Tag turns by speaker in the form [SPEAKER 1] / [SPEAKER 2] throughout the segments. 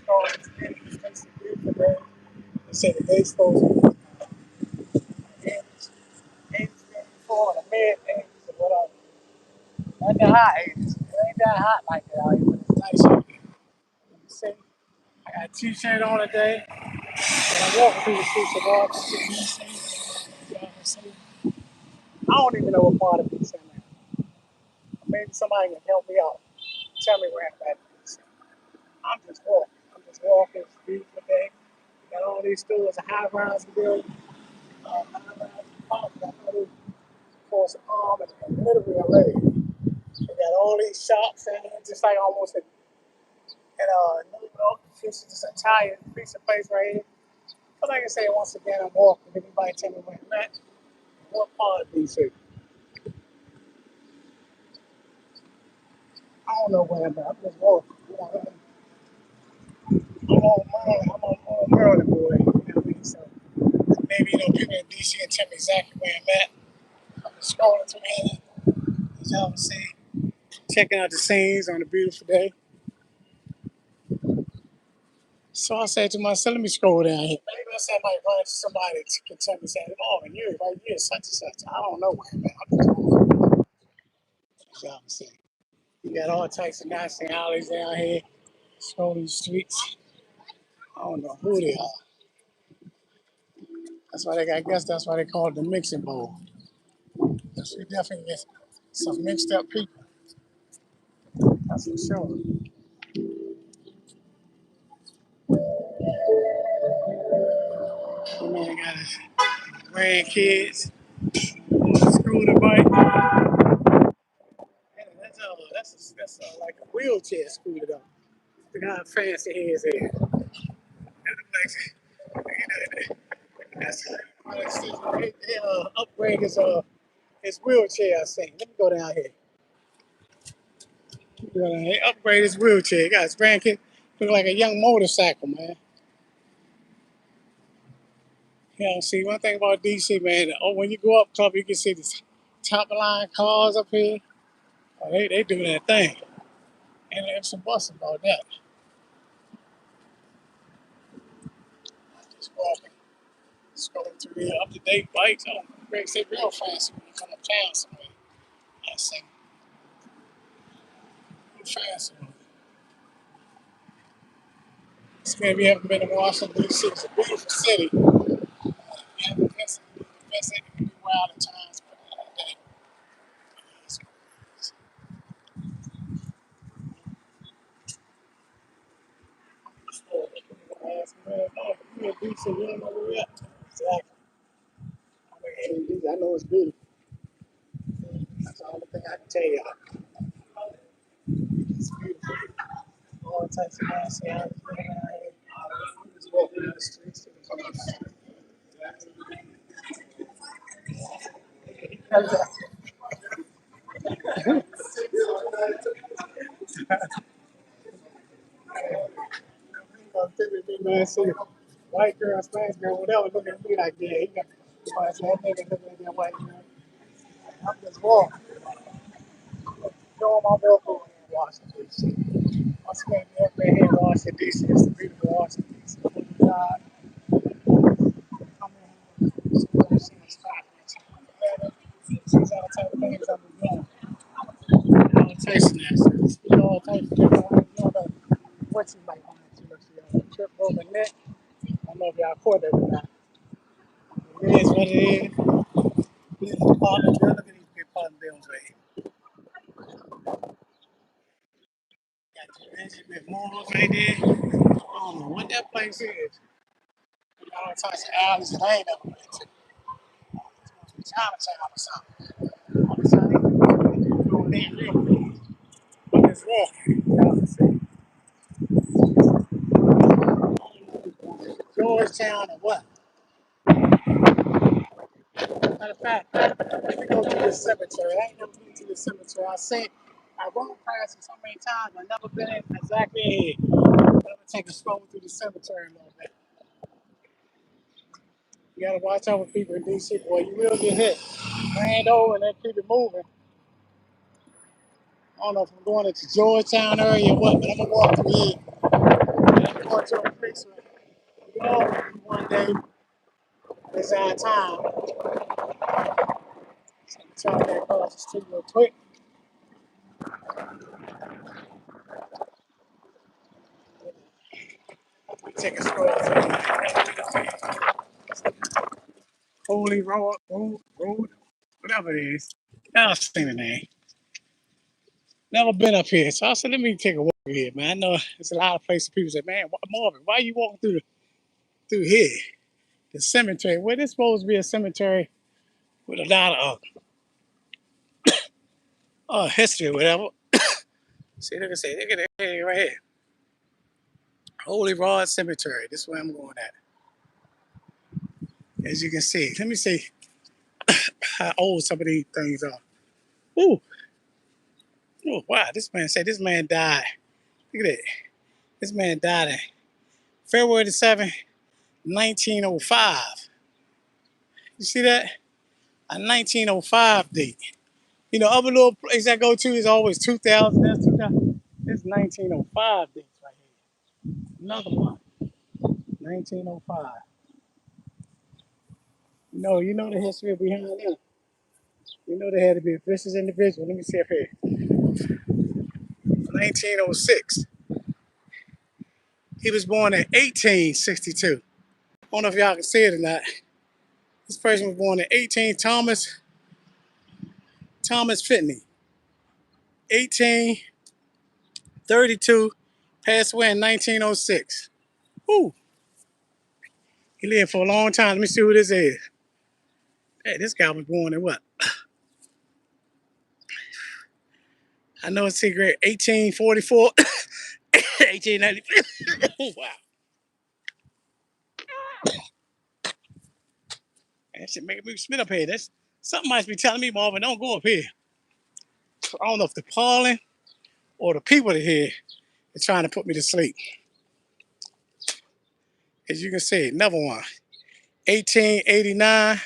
[SPEAKER 1] scrolling today. It's a beautiful day. They say the day's supposed to be 80s, 84, the mid 80s or whatever. Not the high 80s. It ain't that hot like that out here, but it's nice out here. You see, I got a t-shirt on today, and I'm walking through the streets of Washington, D.C. Y'all can see. I don't even know what part of DC I'm at. Maybe somebody can help me out. Tell me where I'm at. I'm just walking. I'm just walking. It's a beautiful day. Got all these stores, a high rise building, high rise apartment. Got all these across the arm and literally a leg. They got all these shops in here, just like almost in New York. This is just a Italian piece of place right here. But like I say, once again, I'm walking. If anybody tell me where I'm at, what part of DC? I don't know where I'm at. I'm just walking. I'm on Maryland, boy. You know what I mean? So maybe people in DC can tell me exactly where I'm at. I'm just scrolling through here, as y'all can see, checking out the scenes on a beautiful day. So I said to myself, let me scroll down here. Maybe I might run into somebody that can tell me, say, oh, and you're right here, such and such. I don't know where I'm at. I'm just walking, as y'all can see. You got all types of nasty alleys down here, scrolling streets. I don't know who they are. That's why I guess that's why they call it the mixing bowl. Because we definitely get some mixed up people. That's for sure. My man got his grandkids on the scooter bike. Yeah, that's like a wheelchair scooter though. Look how fancy his is. They upgrade his wheelchair. I think. Let me go down here. They upgrade his wheelchair. He got his grandkid. Look like a young motorcycle, man. Yeah, see, one thing about DC, man, when you go up top, you can see the top of the line cars up here. Oh, they do that thing. And there's some bus about that. Just walking, scrolling through the up to date bikes. Oh, Greg, say real fancy when you come uptown somewhere. I say, fancy. It's going to be haven't been to Washington, D.C. It's a beautiful city. You haven't visit, it can be wild at times, but at the end of the day, it's you're in D.C., you don't know where we're at. Exactly. I'm in D.C., I know it's beautiful. That's the only thing I can tell you. It's beautiful. All types of nasty houses. Just walking in the streets. Man, see, white girl, Spanish girl, whatever, looking at me like, yeah, he got that nigga looking at that white girl. I'm just walking, doing my local in Washington, D.C. I spent every day in Washington, D.C. It's a beautiful Washington, D.C. God, come in here, see what I'm seeing, see all type of things I'm doing. All types of nasty. All types of different ones. You don't know what you might want to see. Trip over neck. I don't know if y'all caught that or not. It is what it is. These apartment buildings, look at these big apartment buildings right here. Got the Benjamin Malls right there. I don't know what that place is. All types of alleys that I ain't never been to. It's supposed to be Chinatown or something. All the time they go there real quick. But it's walking. Y'all can see. Georgetown or what? Matter of fact, let me go to the cemetery. I ain't never been to the cemetery. I rode past it so many times, but I've never been in exactly here. I'm gonna take a stroll through the cemetery a little bit. You gotta watch out with people in DC, boy. You will get hit. Ran over and then keep it moving. I don't know if I'm going into Georgetown area or what, but I'm gonna walk through here. going to a place where we all will be one day. It's our time. So I'm trying to get across the street real quick. Take a stroll to Holy Road, whatever it is. I'll sing the name. Never been up here, so I said, let me take a walk here, man. I know there's a lot of places people say, man, Marvin, why you walking through here? The cemetery. Well, this supposed to be a cemetery with a lot of history or whatever. See, look at it right here. Holy Rod Cemetery. This is where I'm going at. As you can see, let me see how old some of these things are. Ooh, oh, wow, this man died. Look at that. This man died in February the 7th, 1905. You see that? A 1905 date. You know, other little places I go to is always 2000. That's 2000. This 1905 dates right here. Another one. 1905. You know the history behind that. You know there had to be a vicious individual. Let me see up here. 1906. He was born in 1862. I don't know if y'all can see it or not. This person was born in 18. Thomas Pitney. 1832. Passed away in 1906. Woo. He lived for a long time. Let me see who this is. Hey, this guy was born in what? I know it's secret. 1844. 1890. Wow. That shit making me spit up here. That's something must be telling me, Marvin, don't go up here. I don't know if the pollen or the people that here are trying to put me to sleep. As you can see, another one. 1889,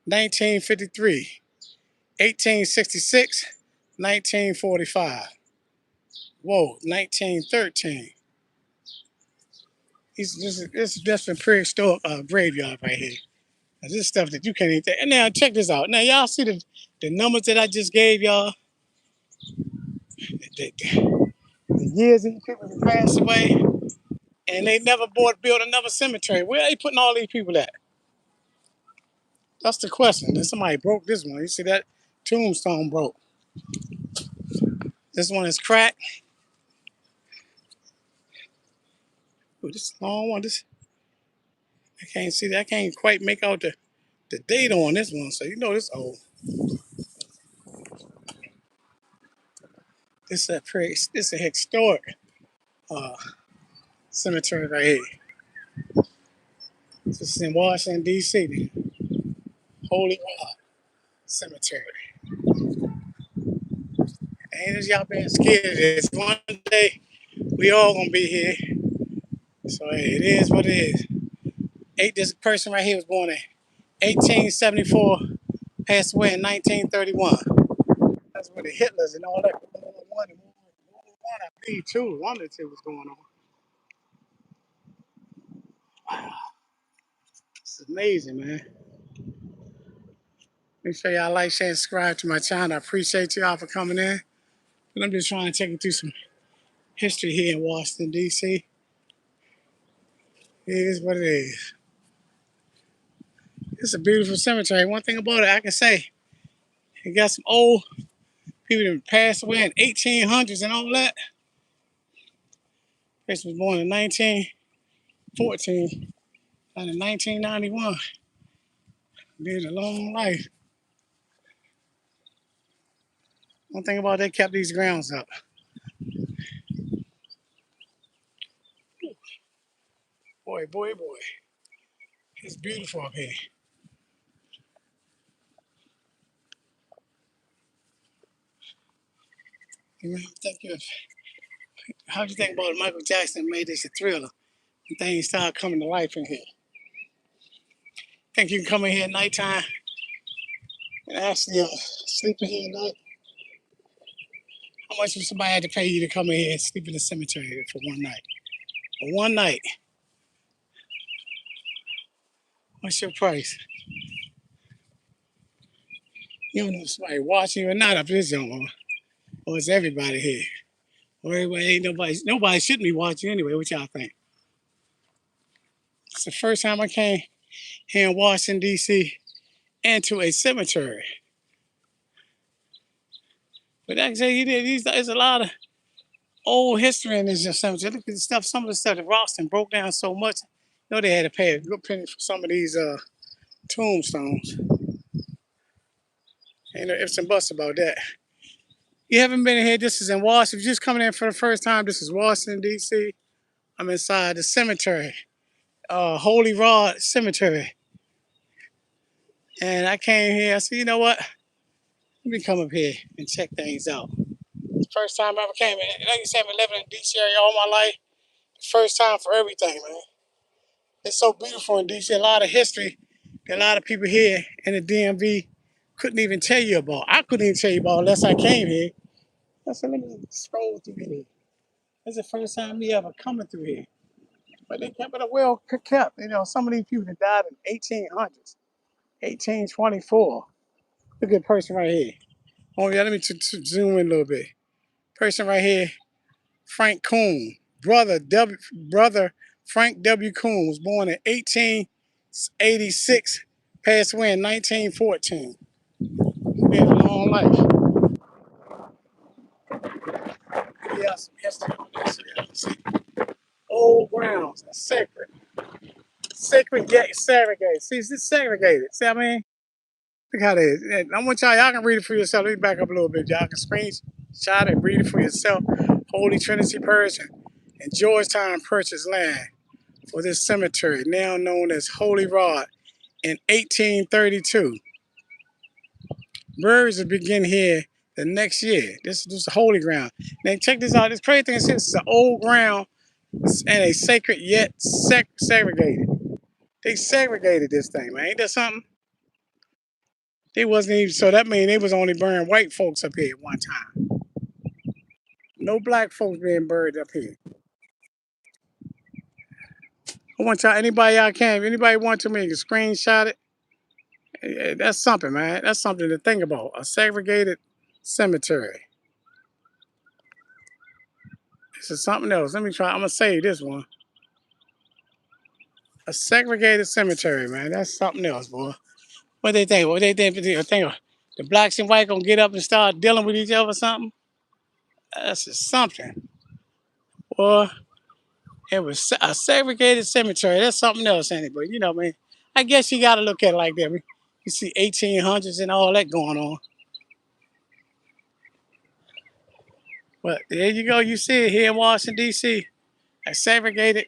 [SPEAKER 1] 1953, 1866, 1945. Whoa, 1913. This is just a prehistoric graveyard right here. Now, this is stuff that you can't even think. And now check this out. Now y'all see the numbers that I just gave y'all? The years these people have passed away, and they never built another cemetery. Where are they putting all these people at? That's the question. Then somebody broke this one. You see that tombstone broke. This one is cracked. Ooh, this is a long one. I can't see that. I can't quite make out the date on this one. So you know this old. This is a historic uh, cemetery right here. This is in Washington D.C. The Holy Rock Cemetery. Ain't as y'all been scared of this. One day we all gonna be here. So hey, it is what it is. This person right here was born in 1874, passed away in 1931. That's where the Hitlers and all that World War One and World War One, I believe, too. One of the two was going on. Wow, it's amazing, man. Make sure y'all like, share, and subscribe to my channel. I appreciate y'all for coming in. And I'm just trying to take you through some history here in Washington, D.C. It is what it is. It's a beautiful cemetery. One thing about it, I can say, it got some old people that passed away in 1800s and all that. This was born in 1914 and in 1991. Lived a long life. One thing about it, they kept these grounds up. Boy, boy, boy. It's beautiful up here. You know, how'd you think about Michael Jackson made this a thriller? And things started coming to life in here. Think you can come in here at nighttime and actually sleep in here at night? How much would somebody have to pay you to come in here and sleep in the cemetery for one night? for one night. What's your price? You don't know if somebody watching you or not up this joint, or it's everybody here. Or everybody ain't nobody shouldn't be watching anyway. What y'all think? It's the first time I came here in Washington, D.C. into a cemetery. But like I say, there's a lot of old history in this cemetery. Look at the stuff, some of the stuff that Ralston broke down so much. You know they had to pay a good penny for some of these tombstones. Ain't no ifs and buts about that. You haven't been in here, this is in Washington. If you're just coming in for the first time, this is Washington, D.C. I'm inside the cemetery, Holy Rod Cemetery. And I came here, I said, you know what? Let me come up here and check things out. First time I ever came in. Like you said, I've been living in D.C. area all my life. First time for everything, man. It's so beautiful in D.C. A lot of history that a lot of people here in the DMV couldn't even tell you about. I couldn't even tell you about unless I came here. I said, let me scroll through here. It's the first time me ever coming through here. But they kept it well kept. You know, some of these people that died in 1800s, 1824. Look at the person right here. Oh yeah, let me zoom in a little bit. Person right here, Frank Coon, brother Frank W. Coon was born in 1886, passed away in 1914. He had a long life. Yeah, some history on this. See, old grounds, sacred, sacred yet segregated. See, it's segregated. See what I mean? Look how they. I want y'all can read it for yourself. Let me back up a little bit. Y'all can screenshot it, read it for yourself. Holy Trinity Parish and Georgetown purchased land for this cemetery, now known as Holy Rod, in 1832. Burials will begin here the next year. This is the holy ground. Now check this out. This crazy thing is this is an old ground and a sacred yet segregated. They segregated this thing, man. Ain't that something? They wasn't even so that means they was only burying white folks up here at one time. No black folks being buried up here. I want y'all, anybody y'all can, if anybody want to, make a screenshot it. That's something, man. That's something to think about. A segregated cemetery. This is something else. Let me try. I'm gonna save this one. A segregated cemetery, man. That's something else, boy. What they think? What they think? They think the blacks and white gonna get up and start dealing with each other or something? That's just something. Boy, it was a segregated cemetery. That's something else, ain't it? But you know, man, I guess you gotta look at it like that. You see 1800s and all that going on. But there you go. You see it here in Washington, D.C. A segregated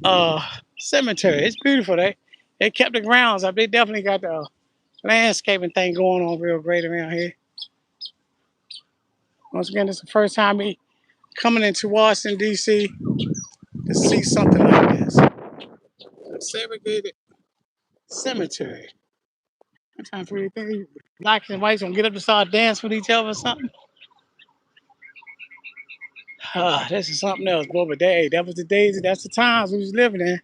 [SPEAKER 1] uh, cemetery. It's beautiful. They kept the grounds up. They definitely got the landscaping thing going on real great around here. Once again, this is the first time me coming into Washington, D.C. to see something like this. A segregated cemetery. I'm trying to really think. Blacks and whites gonna get up and start dancing with each other or something. This is something else, boy. But that was the days, that's the times we was living in.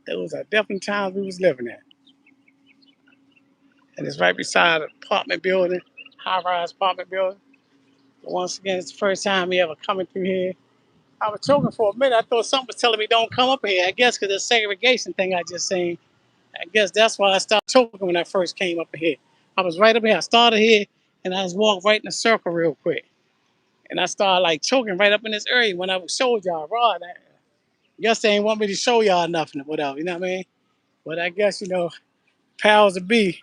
[SPEAKER 1] Those are definitely times we was living in. And it's right beside an apartment building, high-rise apartment building. But once again, it's the first time me ever coming through here. I was choking for a minute. I thought something was telling me don't come up here. I guess because the segregation thing I just seen. I guess that's why I started choking when I first came up here. I was right up here. I started here and I just walked right in a circle real quick. And I started like choking right up in this area when I showed y'all Rod. I guess they ain't want me to show y'all nothing or whatever, you know what I mean? But I guess, powers of be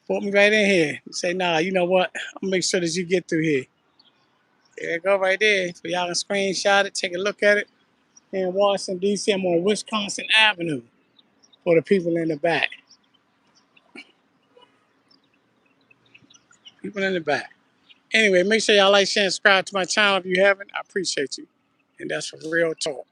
[SPEAKER 1] put me right in here and say, nah, you know what? I'm gonna make sure that you get through here. There you go right there. So y'all can screenshot it, take a look at it. In Washington, D.C., I'm on Wisconsin Avenue for the people in the back. People in the back. Anyway, make sure y'all like, share, and subscribe to my channel if you haven't. I appreciate you. And that's for real talk.